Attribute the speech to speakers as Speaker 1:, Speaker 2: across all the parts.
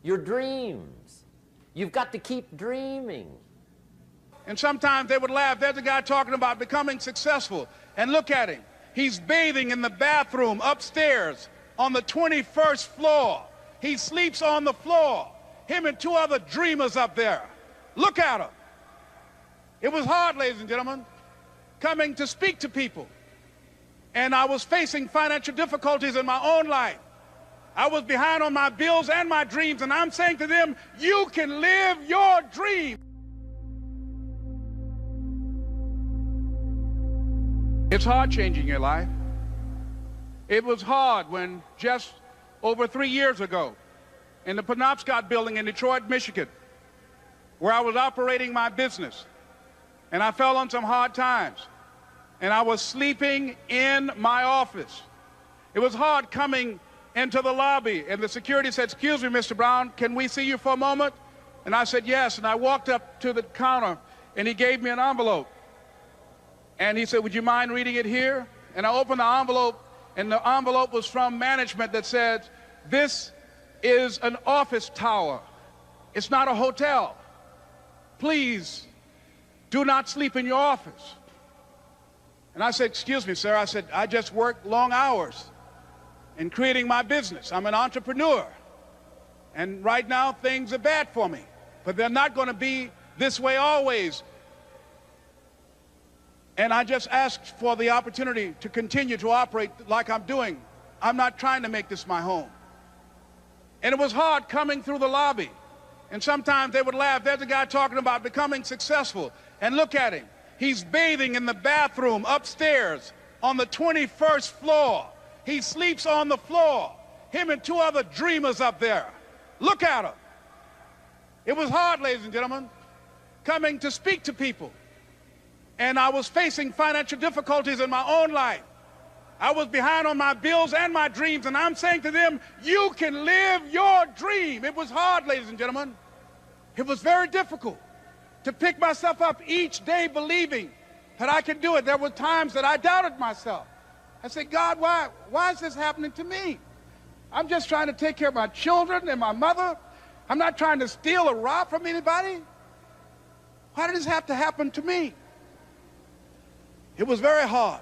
Speaker 1: Your dreams. You've got to keep dreaming.
Speaker 2: And sometimes they would laugh. There's a guy talking about becoming successful. And look at him. He's bathing in the bathroom upstairs on the 21st floor. He sleeps on the floor. Him and two other dreamers up there. Look at him. It was hard, ladies and gentlemen, coming to speak to people. And I was facing financial difficulties in my own life. I was behind on my bills and my dreams, and I'm saying to them, you can live your dream. It's hard changing your life. It was hard when just over 3 years ago, in the Penobscot building in Detroit, Michigan, where I was operating my business, and I fell on some hard times, and I was sleeping in my office. It was hard coming into the lobby, and the security said, excuse me, Mr. Brown, can we see you for a moment? And I said, yes, and I walked up to the counter, and he gave me an envelope. And he said, would you mind reading it here? And I opened the envelope, and the envelope was from management that said, this is an office tower. It's not a hotel. Please do not sleep in your office. And I said, excuse me, sir. I said, I just work long hours in creating my business. I'm an entrepreneur. And right now, things are bad for me. But they're not going to be this way always. And I just asked for the opportunity to continue to operate like I'm doing. I'm not trying to make this my home. And it was hard coming through the lobby. And sometimes they would laugh. There's a guy talking about becoming successful. And look at him. He's bathing in the bathroom upstairs on the 21st floor. He sleeps on the floor. Him and two other dreamers up there. Look at him. It was hard, ladies and gentlemen, coming to speak to people. And I was facing financial difficulties in my own life. I was behind on my bills and my dreams, and I'm saying to them, you can live your dream. It was hard, ladies and gentlemen. It was very difficult to pick myself up each day believing that I could do it. There were times that I doubted myself. I said, God, why is this happening to me? I'm just trying to take care of my children and my mother. I'm not trying to steal or rob from anybody. Why did this have to happen to me? It was very hard.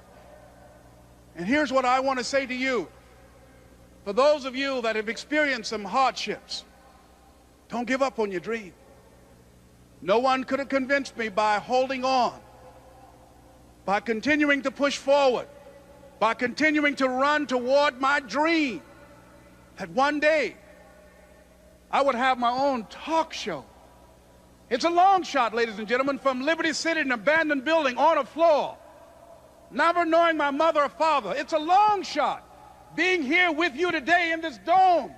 Speaker 2: And here's what I want to say to you. For those of you that have experienced some hardships, don't give up on your dream. No one could have convinced me by holding on, by continuing to push forward, by continuing to run toward my dream, that one day I would have my own talk show. It's a long shot, ladies and gentlemen, from Liberty City, an abandoned building on a floor, never knowing my mother or father. It's a long shot. Being here with you today in this dome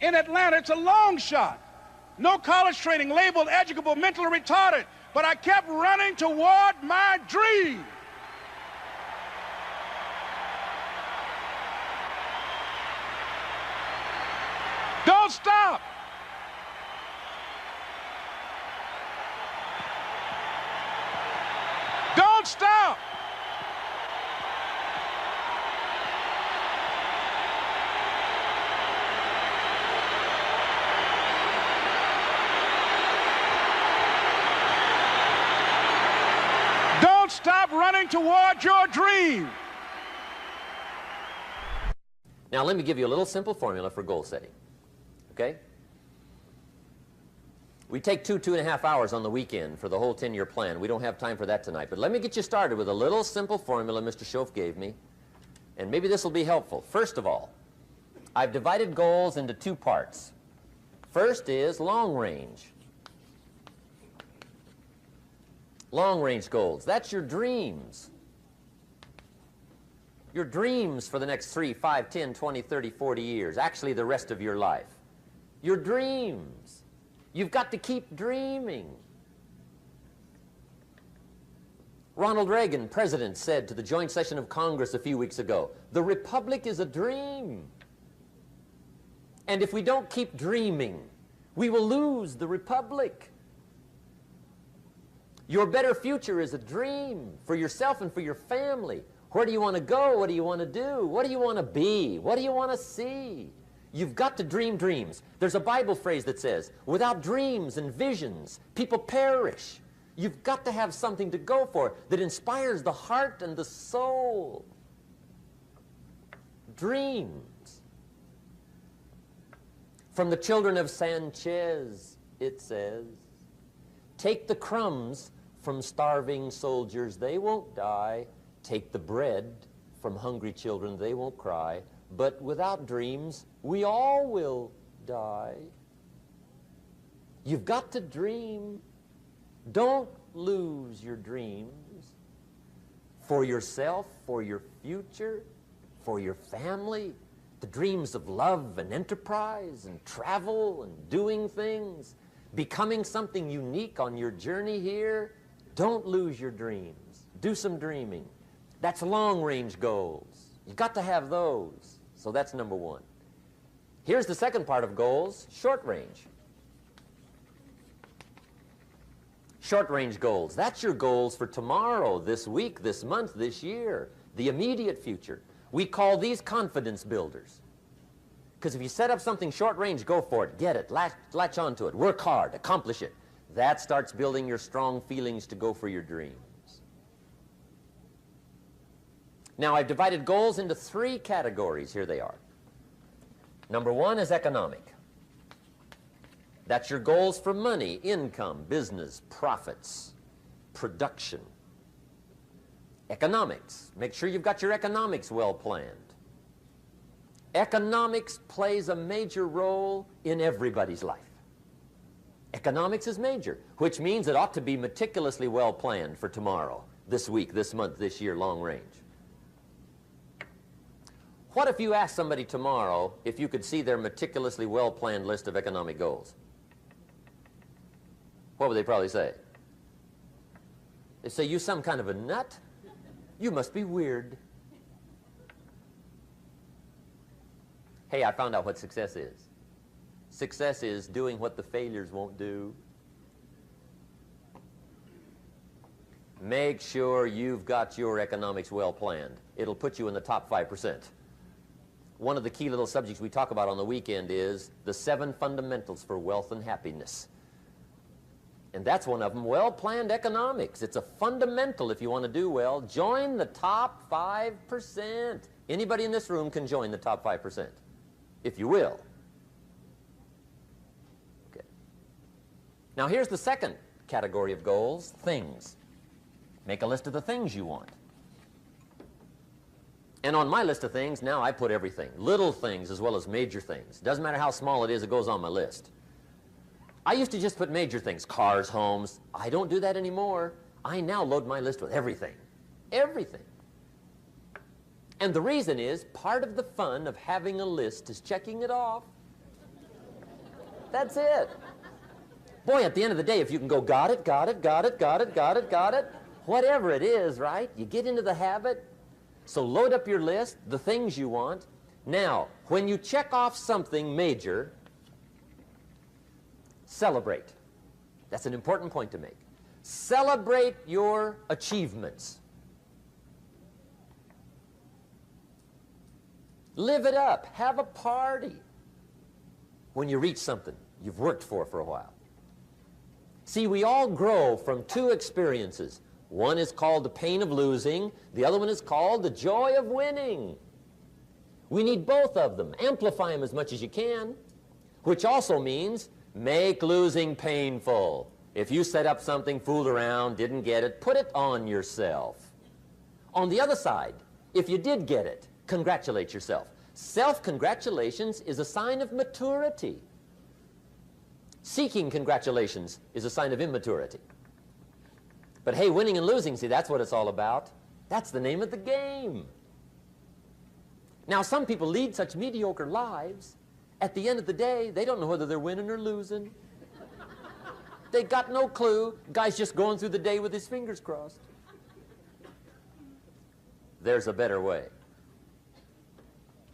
Speaker 2: in Atlanta, it's a long shot. No college training, labeled educable, mentally retarded, but I kept running toward my dream. Don't stop. Don't stop. Don't stop running toward your dream.
Speaker 1: Now let me give you a little simple formula for goal setting. Okay? We take 2.5 hours on the weekend for the whole 10-year plan. We don't have time for that tonight. But let me get you started with a little simple formula Mr. Schoaf gave me. And maybe this will be helpful. First of all, I've divided goals into two parts. First is long range. Long range goals. That's your dreams. Your dreams for the next 3, 5, 10, 20, 30, 40 years. Actually, the rest of your life. Your dreams. You've got to keep dreaming. Ronald Reagan, president, said to the joint session of Congress a few weeks ago, the republic is a dream. And if we don't keep dreaming, we will lose the republic. Your better future is a dream for yourself and for your family. Where do you want to go? What do you want to do? What do you want to be? What do you want to see? You've got to dream dreams. There's a Bible phrase that says, without dreams and visions, people perish. You've got to have something to go for that inspires the heart and the soul. Dreams. From the children of Sanchez, it says, take the crumbs from starving soldiers, they won't die. Take the bread from hungry children, they won't cry. But without dreams, we all will die. You've got to dream. Don't lose your dreams for yourself, for your future, for your family, the dreams of love and enterprise and travel and doing things, becoming something unique on your journey here. Don't lose your dreams. Do some dreaming. That's long-range goals. You've got to have those. So that's number one. Here's the second part of goals, short range. Short-range goals. That's your goals for tomorrow, this week, this month, this year, the immediate future. We call these confidence builders. Because if you set up something short-range, go for it, get it, latch onto it, work hard, accomplish it. That starts building your strong feelings to go for your dreams. Now, I've divided goals into three categories. Here they are. Number one is economic. That's your goals for money, income, business, profits, production. Economics. Make sure you've got your economics well planned. Economics plays a major role in everybody's life. Economics is major, which means it ought to be meticulously well planned for tomorrow, this week, this month, this year, long range. What if you asked somebody tomorrow if you could see their meticulously well-planned list of economic goals? What would they probably say? They'd say, you some kind of a nut? You must be weird. Hey, I found out what success is. Success is doing what the failures won't do. Make sure you've got your economics well planned. It'll put you in the top 5%. One of the key little subjects we talk about on the weekend is the 7 fundamentals for wealth and happiness. And that's one of them, well-planned economics. It's a fundamental if you want to do well. Join the top 5%. Anybody in this room can join the top 5%, if you will. Okay. Now here's the second category of goals, things. Make a list of the things you want. And on my list of things, now I put everything. Little things as well as major things. Doesn't matter how small it is, it goes on my list. I used to just put major things, cars, homes. I don't do that anymore. I now load my list with everything. Everything. And the reason is, part of the fun of having a list is checking it off. That's it. Boy, at the end of the day, if you can go, got it, got it, got it, got it, got it, got it, whatever it is, right? You get into the habit. So load up your list, the things you want. Now, when you check off something major, celebrate. That's an important point to make. Celebrate your achievements. Live it up. Have a party when you reach something you've worked for a while. See, we all grow from 2 experiences. One is called the pain of losing. The other one is called the joy of winning. We need both of them. Amplify them as much as you can, which also means make losing painful. If you set up something, fooled around, didn't get it, put it on yourself. On the other side, if you did get it, congratulate yourself. Self-congratulations is a sign of maturity. Seeking congratulations is a sign of immaturity. But hey, winning and losing, see, that's what it's all about. That's the name of the game. Now, some people lead such mediocre lives, at the end of the day, they don't know whether they're winning or losing. They got no clue. Guy's just going through the day with his fingers crossed. There's a better way.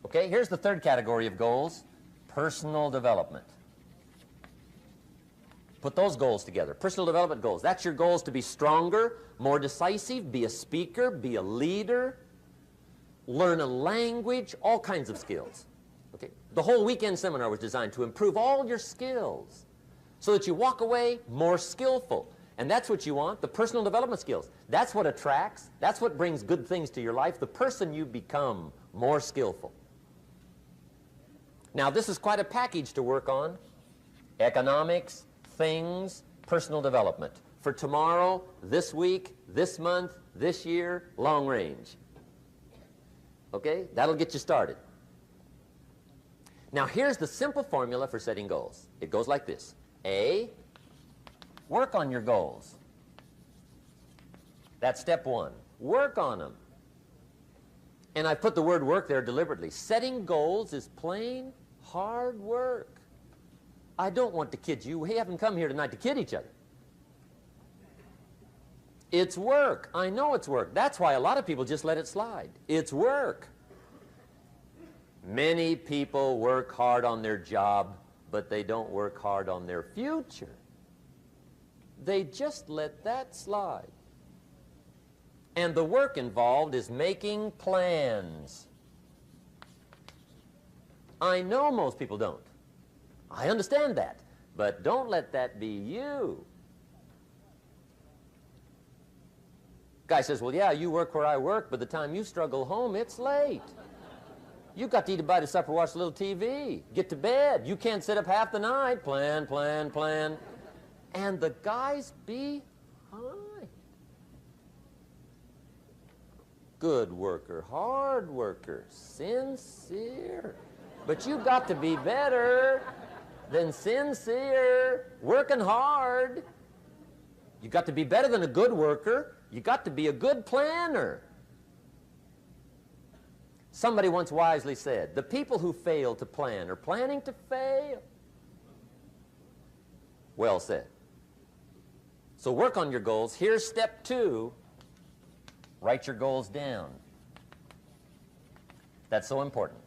Speaker 1: Okay, here's the third category of goals, personal development. Put those goals together, personal development goals. That's your goals to be stronger, more decisive, be a speaker, be a leader, learn a language, all kinds of skills. Okay? The whole weekend seminar was designed to improve all your skills so that you walk away more skillful. And that's what you want, the personal development skills. That's what attracts, that's what brings good things to your life, the person you become more skillful. Now, this is quite a package to work on. Economics, things, personal development. For tomorrow, this week, this month, this year, long range. Okay? That'll get you started. Now, here's the simple formula for setting goals. It goes like this. A, work on your goals. That's step one. Work on them. And I put the word work there deliberately. Setting goals is plain hard work. I don't want to kid you. We haven't come here tonight to kid each other. It's work. I know it's work. That's why a lot of people just let it slide. It's work. Many people work hard on their job, but they don't work hard on their future. They just let that slide. And the work involved is making plans. I know most people don't. I understand that. But don't let that be you. Guy says, well, yeah, you work where I work, but the time you struggle home, it's late. You got to eat a bite of supper, watch a little TV, get to bed. You can't sit up half the night. Plan, plan, plan. And the guy's behind. Good worker, hard worker, sincere. But you got to be better than sincere, working hard. You got to be better than a good worker. You got to be a good planner. Somebody once wisely said, the people who fail to plan are planning to fail. Well said. So work on your goals. Here's step two. Write your goals down. That's so important.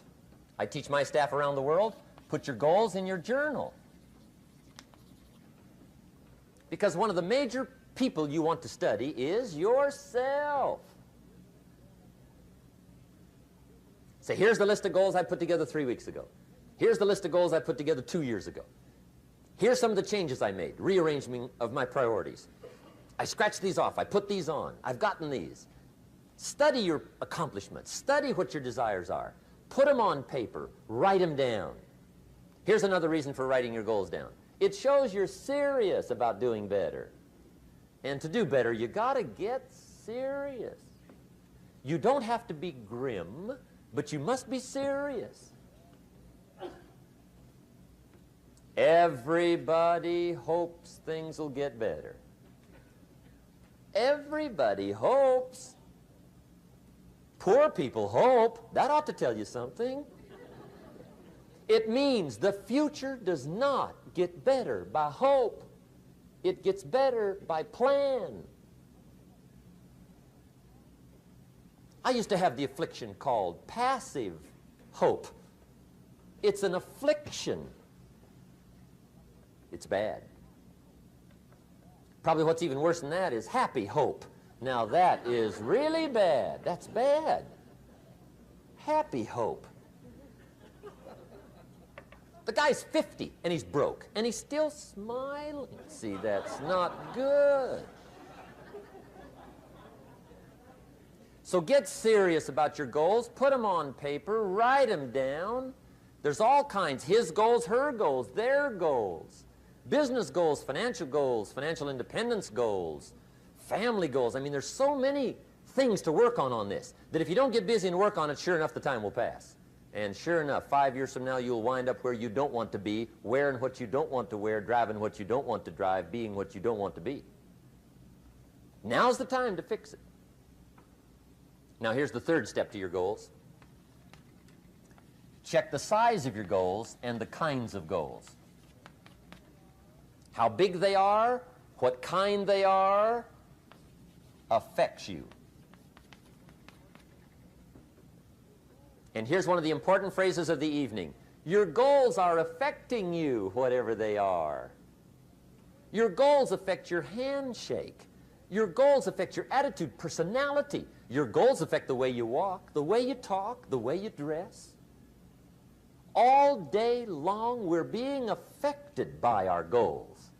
Speaker 1: I teach my staff around the world, put your goals in your journal. Because one of the major people you want to study is yourself. Say, here's the list of goals I put together 3 weeks ago. Here's the list of goals I put together 2 years ago. Here's some of the changes I made, rearrangement of my priorities. I scratched these off, I put these on, I've gotten these. Study your accomplishments, study what your desires are. Put them on paper, write them down. Here's another reason for writing your goals down. It shows you're serious about doing better. And to do better, you gotta get serious. You don't have to be grim, but you must be serious. Everybody hopes things will get better. Everybody hopes. Poor people hope. That ought to tell you something. It means the future does not get better by hope. It gets better by plan. I used to have the affliction called passive hope. It's an affliction. It's bad. Probably what's even worse than that is happy hope. Now that is really bad. That's bad. Happy hope. The guy's 50 and he's broke and he's still smiling. See, that's not good. So get serious about your goals. Put them on paper. Write them down. There's all kinds. His goals, her goals, their goals. Business goals, financial independence goals, family goals. I mean, there's so many things to work on this that if you don't get busy and work on it, sure enough, the time will pass. And sure enough, 5 years from now, you'll wind up where you don't want to be, wearing what you don't want to wear, driving what you don't want to drive, being what you don't want to be. Now's the time to fix it. Now, here's the third step to your goals. Check the size of your goals and the kinds of goals. How big they are, what kind they are, affects you. And here's one of the important phrases of the evening. Your goals are affecting you, whatever they are. Your goals affect your handshake. Your goals affect your attitude, personality. Your goals affect the way you walk, the way you talk, the way you dress. All day long, we're being affected by our goals.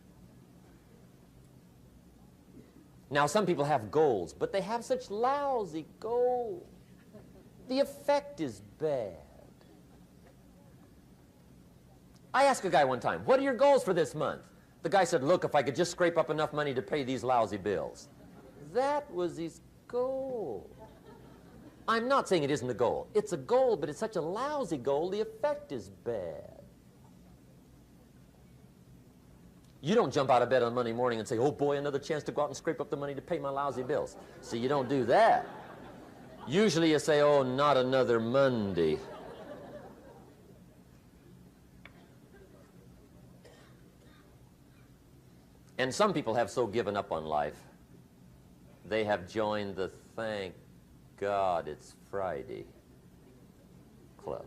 Speaker 1: Now, some people have goals, but they have such lousy goals. The effect is bad. I asked a guy one time, what are your goals for this month? The guy said, look, if I could just scrape up enough money to pay these lousy bills. That was his goal. I'm not saying it isn't a goal. It's a goal, but it's such a lousy goal, the effect is bad. You don't jump out of bed on Monday morning and say, oh boy, another chance to go out and scrape up the money to pay my lousy bills. See, you don't do that. Usually you say, oh, not another Monday. And some people have so given up on life, they have joined the thank God it's Friday club.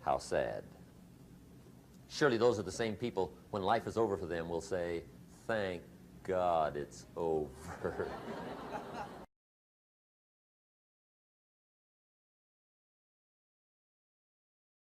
Speaker 1: How sad. Surely those are the same people, when life is over for them, will say, thank God it's over.